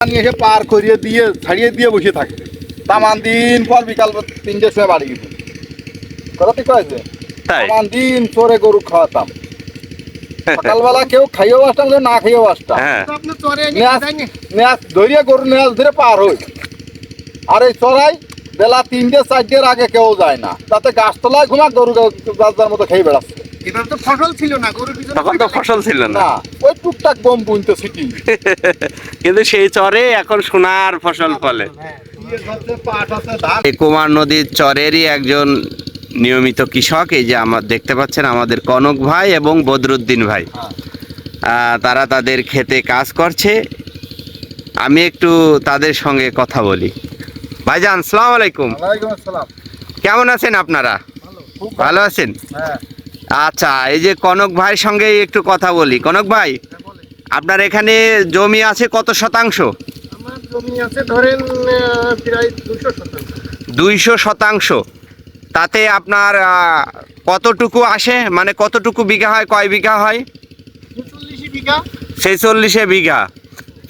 নিয়ে এসে পার করিয়ে দিয়ে ছাড়িয়ে দিয়ে বসে থাকে। তামান দিন পর বিকাল 3টের সময় বাড়ি গেছে। কথা ঠিক আছে? তামান দিন চোরে গরু খাওয়াতাম। সকালবেলা কেউ খাইয়েও আসতাম, কেউ না খাইয়েও আসতাম। ধরিয়ে গরু নেয়াজ ধরে পার হই। আর এই চড়াই বেলা 3টে-4টের আগে কেউ যায় না, তাতে গাছতলায় ঘুমা গরু গাছদার মতো খেয়ে বেড়াচ্ছে। এবার তো ফসল ছিল না, গরুর পিছনে তখন তো ফসল ছিল না, ওই টুকটাক বোম বুনতে সিটি। কিন্তু সেই চরে এখন সোনার ফসল ফলে। এই কুমার নদীর চরেরই একজন নিয়মিত কৃষক, এই যে আমার দেখতে পাচ্ছেন আমাদের কনক ভাই এবং বদরুদ্দিন ভাই, তারা তাদের ক্ষেতে কাজ করছে। আমি একটু তাদের সঙ্গে কথা বলি। ভাইজান, আসসালামু আলাইকুম। ওয়ালাইকুম আসসালাম। কেমন আছেন আপনারা? ভালো আছেন? হ্যাঁ। আচ্ছা, এই যে কনক ভাইয়ের সঙ্গে একটু কথা বলি। কনক ভাই, আপনার এখানে জমি আছে কত শতাংশ? আমার জমি আছে ধরেন প্রায় 200 শতাংশ। 200 শতাংশ। তাতে আপনার কতটুকু আসে, মানে কতটুকু বিঘা হয়, কয় বিঘা হয়? 46 বিঘা। 46 বিঘা,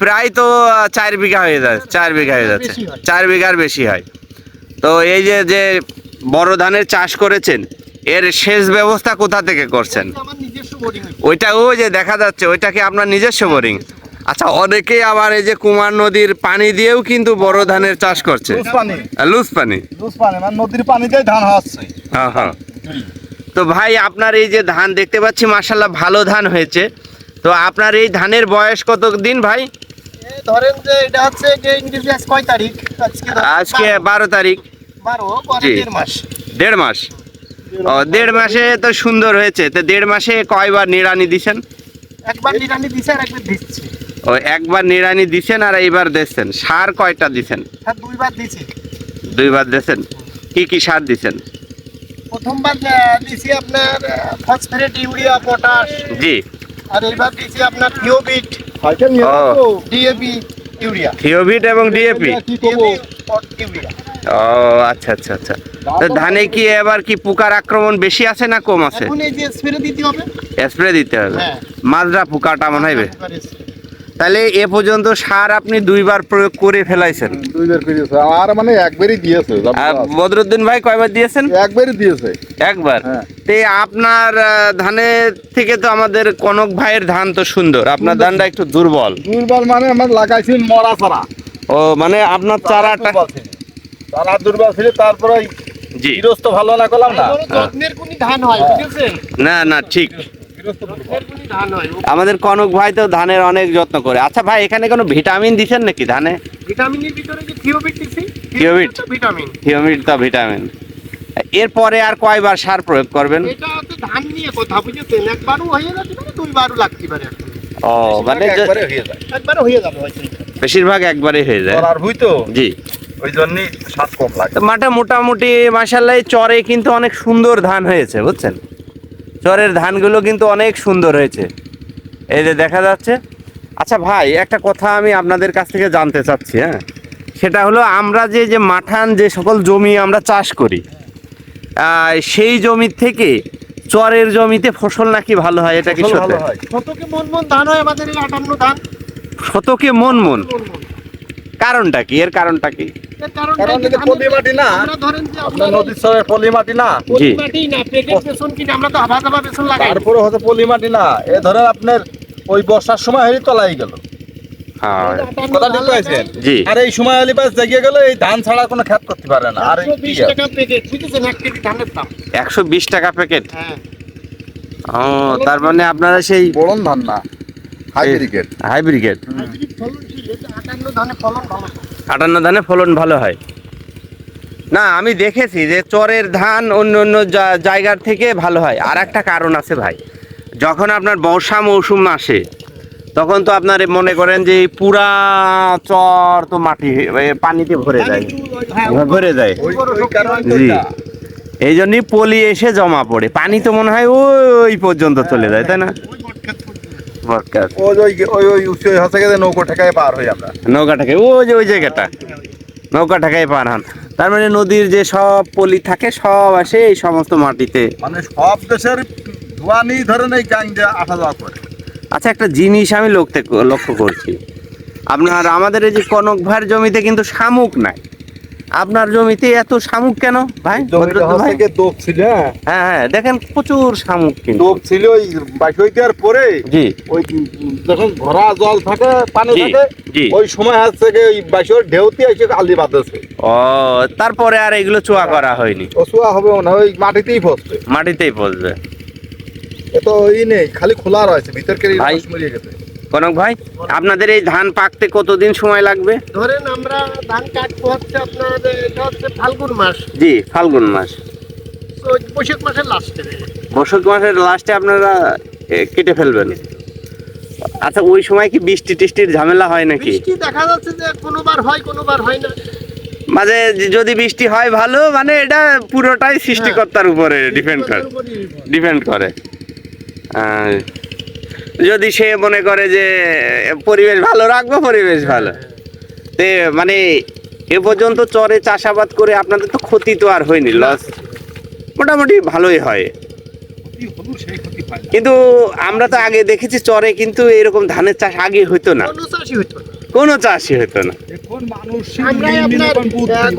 প্রায় তো 4 বিঘা হয়ে যায়। 4 বিঘা হয়ে যাচ্ছে, 4 বিঘার বেশি হয়। তো এই যে যে বড় ধানের চাষ করেছেন, এর সেচ ব্যবস্থা কোথা থেকে করছেন? আমার নিজস্ব বোরিং। ওইটা ওই যে দেখা যাচ্ছে, ওইটা কি আপনার নিজস্ব বোরিং? আচ্ছা, অনেকেই আবার এই যে কুমার নদীর পানি দিয়েও কিন্তু বড় ধানের চাষ করছে। লুজ পানি মানে নদীর পানিতেই ধান হচ্ছে। হ্যাঁ হ্যাঁ। তো ভাই, আপনার এই যে ধান দেখতে পাচ্ছি মাশাআল্লাহ ভালো ধান হয়েছে। তো আপনার এই ধানের বয়স কত দিন ভাই? ধরেন যে এটা হচ্ছে যে ইংরেজি আজ কয় তারিখ? আজকে 12 তারিখ। 12 পরে 1.5 মাস। 1.5 মাস। ও, 1.5 মাসে তো সুন্দর হয়েছে। তো 1.5 মাসে কয়বার নিড়ানি দিছেন? একবার নিড়ানি দিছে আর একবার দিচ্ছি। ও, একবার নিড়ানি দিছেন আর এইবার দিচ্ছেন। সার কয়টা দিছেন? স্যার 2বার দিছি। 2বার দিছেন। কি কি সার দিছেন? প্রথমবার দিছি আপনার ফসফেট, ইউরিয়া, পটাশ। জি। আর এইবার দিছি আপনার থিওবিট, ডিএপি, ইউরিয়া। থিওবিট এবং ডিএপি। ইউরিয়া। ও আচ্ছা আচ্ছা আচ্ছা। তো ধানে কি এবার কি পোকার আক্রমণ বেশি আছে না কম আছে? এখন এই যে স্প্রে দিতে হবে। স্প্রে দিতে হবে। হ্যাঁ। মাজরা পোকাটা মনে হবে। তাহলে এ পর্যন্ত সার আপনি 2বার প্রয়োগ করে ফেলাইছেন? 2বার করেছে, আর মানে একবারই দিয়েছে। আর বদরুদ্দিন ভাই কয়বার দিয়েছেন? একবারই দিয়েছে। একবার। হ্যাঁ। তে আপনার ধানের থেকে তো আমাদের কনক ভাইয়ের ধান তো সুন্দর, আপনার ধানটা একটু দুর্বল। দুর্বল মানে আমরা লাগাইছি মরা চারা। ও, মানে আপনার চারাটা চারা দুর্বল ছিল। তারপরে জি গৃহস্থ ভালো না করলাম না। যত্নের কোনি ধান হয়, বুঝেছেন? না না, ঠিক। যত্নের কোনি ধান হয়। আমাদের কনক ভাই তো ধানের অনেক যত্ন করে। আচ্ছা ভাই, এখানে কোনো ভিটামিন দিচ্ছেন নাকি ধানে? ভিটামিনের ভিতরে যে থিওবিট দিছি। থিওবিট? তো ভিটামিন। থিওমিট তো ভিটামিন। এরপরে আর কয়বার সার প্রয়োগ করবেন? এটা তো ধান নিয়ে কথা, বুঝেছেন? একবারও হয়ে যেতে পারে, 2বারও লাগতে পারে। ও, মানে একবারে হয়ে যায়। একবারও হয়ে যাবে হয়তো। বেশিরভাগ একবারই হয়ে যায়। আর হুই তো জি। ওই জন্যই শ্বাস কম লাগে। তো মাঠে মোটামুটি মাশাআল্লাহ চরে কিন্তু অনেক সুন্দর ধান হয়েছে, বুঝছেন? চরের ধানগুলো কিন্তু অনেক সুন্দর হয়েছে, এই যে দেখা যাচ্ছে। আচ্ছা ভাই, একটা কথা আমি আপনাদের কাছ থেকে জানতে চাচ্ছি। হ্যাঁ, সেটা হলো আমরা যে যে মাঠান যে সকল জমি আমরা চাষ করি, সেই জমির থেকে চরের জমিতে ফসল নাকি ভালো হয়, এটা কি সত্যি? শতকে মন মন ধান হয় আমাদের এই 58 ধান। শতকে মন মন। কারণটা কি? এর কারণটা কি? কারণ এটা পলি মাটি না। আমরা ধরেন যে আপনার নদীর চরের পলি মাটি না। পলি মাটি না, প্যাকেট বেসন কিনে আমরা তো আভা বেসন লাগাই। তারপরে হচ্ছে পলি মাটি না। এ ধরেন আপনার ওই বর্ষার সময় হয়ে তলাই গেল। হ্যাঁ, কথা ঠিক কইছেন? জি। আর এই সময় হলে পাস জায়গা গেল, এই ধান ছাড়া কোনো খেত করতে পারে না। আর 120 টাকা প্যাকেট, বুঝেছেন? 1 কেজি ধানের দাম 120 টাকা প্যাকেট। হ্যাঁ। ও, তার মানে আপনারা সেই বড়ন ধান না, হাইব্রিড। হাইব্রিড ফলনশীল, এই যে 58 ধানে ফলন ভালো। 58 ধানে ফলন ভালো হয় না? আমি দেখেছি যে চরের ধান অন্য অন্য জায়গার থেকে ভালো হয়। আর একটা কারণ আছে ভাই, যখন আপনার বর্ষা মৌসুম আসে তখন তো আপনার মনে করেন যে পুরা চর তো মাটি পানিতে ভরে যায়, ভরে যায়। জি, এই জন্যই পলি এসে জমা পড়ে, পানি তো মনে হয় ওই পর্যন্ত চলে যায়, তাই না? বটগাছ ওই হচ্ছে গিয়ে নৌকো ঠেকায় পার হই আমরা। নৌকা ঠেকায় ওই যে ওই জায়গাটা, নৌকা ঠেকায় পার হন। তার মানে নদীর যে সব পলি থাকে সব আসে এই সমস্ত মাটিতে। মানে সব দেশের ধোয়ানি ধরেন এই গাং দিয়ে আসা যাওয়া করে। আচ্ছা, একটা জিনিস আমি লক্ষ্য করছি, আপনার আমাদের এই যে কনক ভাইয়ের জমিতে কিন্তু শামুক নাই, আপনার জমিতে এত শামুক কেন ভাই? জমিটা বদরুদ্দোল ভাই? হচ্ছে গিয়ে দোপ ছিল, হ্যাঁ হ্যাঁ হ্যাঁ, দেখেন প্রচুর শামুক কিন্তু। দোপ ছিল ওই বাকি হইতে আর পরে জি ওই যখন ভরা জল থাকে পানি জি থাকে জি। ওই সময় হচ্ছে গিয়ে ওই বাসর ঢেউতে এসে আলি বাঁধেছে। ও, তারপরে আর এগুলো চোয়া করা হয়নি, ও শোয়া হবে না, ওই মাটিতেই ফসবে। মাটিতেই পচবে। এ তো ই নেই, খালি খোলা রয়েছে ভিতরকের ভাই। রস মরিয়ে গেছে। কনক ভাই, আপনাদের এই ধান পাকতে কতদিন সময় লাগবে? ধরেন আমরা ধান কাটবো হচ্ছে আপনার এটা হচ্ছে ফাল্গুন মাস, জি, ফাল্গুন মাস। তো বৈশাখ মাসের লাস্টে। বৈশাখ মাসের লাস্টে আপনারা কেটে ফেলবেন। আচ্ছা, ওই সময় কি বৃষ্টি টিষ্টির ঝামেলা হয় নাকি? বৃষ্টি দেখা যাচ্ছে যে কোনোবার হয় কোনোবার হয় না। মাঝে যদি বৃষ্টি হয় ভালো, মানে এটা পুরোটাই সৃষ্টিকর্তার উপরে ডিপেন্ড করে। আহ, যদি সে মনে করে যে পরিবেশ ভালো রাখবো, পরিবেশ ভালো, তে মানে এ পর্যন্ত চরে চাষাবাদ করে আপনাদের তো ক্ষতি তো আর হয়নি, লস মোটামুটি ভালোই হয়। কিন্তু আমরা তো আগে দেখেছি চরে কিন্তু এরকম ধানের চাষ আগে হইতো না, কোনো চাষই হইতো না। কোনো চাষই হইতো না। এখন মানুষ আমরাই আপনার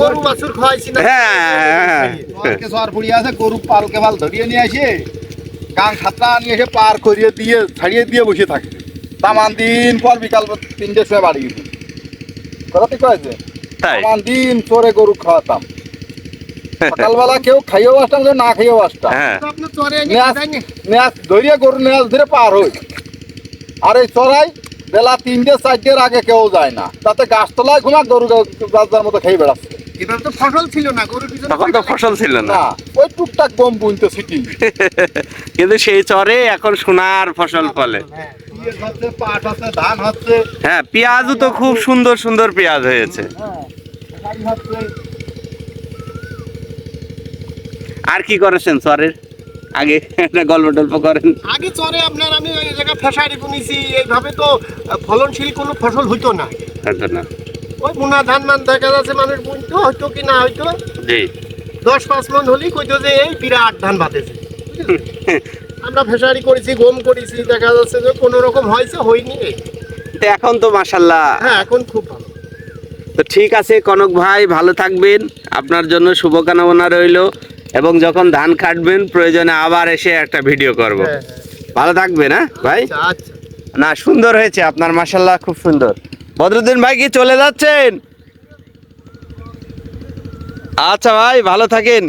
গরু বাছুর খাওয়াইছি না। হ্যাঁ জলকে সর পড়িয়ে আছে, গরু পালকে পাল ধরিয়ে নিয়ে আসে গাং সাতটা নিয়ে এসে পার করিয়ে দিয়ে ছাড়িয়ে দিয়ে বসে থাকে। তামান দিন পর বিকাল 3টের সময় বাড়ি গেছি। কথা ঠিক আছে, তাই। তামান দিন চরে গরু খাওয়াতাম। সকালবেলা কেউ খাইয়েও আসতাম, কেউ না খাইয়েও আসতাম। হ্যাঁ তো আপনার চরে এনে নেয়াজ খাওয়াই না। নেয়াজ ধরিয়ে গরু নেয়াজ ধরে পার হই। আর এই চড়াই বেলা 3টে-4টের আগে কেউ যায় না, তাতে গাছতলায় ঘুমা গরু গাছদার মতো খেয়ে বেড়াচ্ছে। এবার তো ফসল ছিল না, গরুর পিছনে তখন তো ফসল ছিল না, না, ওই টুকটাক বম বুনতে সিটি। কিন্তু সেই চরে এখন সোনার ফসল ফলে। হ্যাঁ। ইয়ে হচ্ছে, পাট হচ্ছে, ধান হচ্ছে, হ্যাঁ, পেঁয়াজও তো খুব সুন্দর সুন্দর পেঁয়াজ হয়েছে। হ্যাঁ, শাড়ি হচ্ছে। আর কি করেছেন চরের আগে? একটা গল্প টল্প করেন। আগে চরে আপনার আমি ওই জায়গায় ফেসারি বুনিছি, এইভাবে তো ফলনশীল কোনো ফসল হইতো না। হয়তো না। ওই বুনা ধান মান দেখা যাচ্ছে মানুষ বুনতো, হয়তো কি না হয়তো জি 10-5 মন হলেই কইতো যে এই বিরাট ধান বাঁধেছে। আমরা ফেসারি করেছি, গম করেছি, দেখা যাচ্ছে যে কোনো রকম হয়েছে, হয়নি এই। তো এখন তো মাশাল্লাহ। হ্যাঁ, এখন খুব ভালো। তো ঠিক আছে কনক ভাই, ভালো থাকবেন, আপনার জন্য শুভকামনা রইল, এবং যখন ধান কাটবেন প্রয়োজনে আবার এসে একটা ভিডিও করব। হ্যাঁ, ভালো থাকবেন, হ্যাঁ ভাই। আচ্ছা আচ্ছা। না, সুন্দর হয়েছে আপনার, মাশাল্লাহ খুব সুন্দর। বদরুদ্দিন ভাই কি চলে যাচ্ছেন? আচ্ছা ভাই, ভালো থাকেন।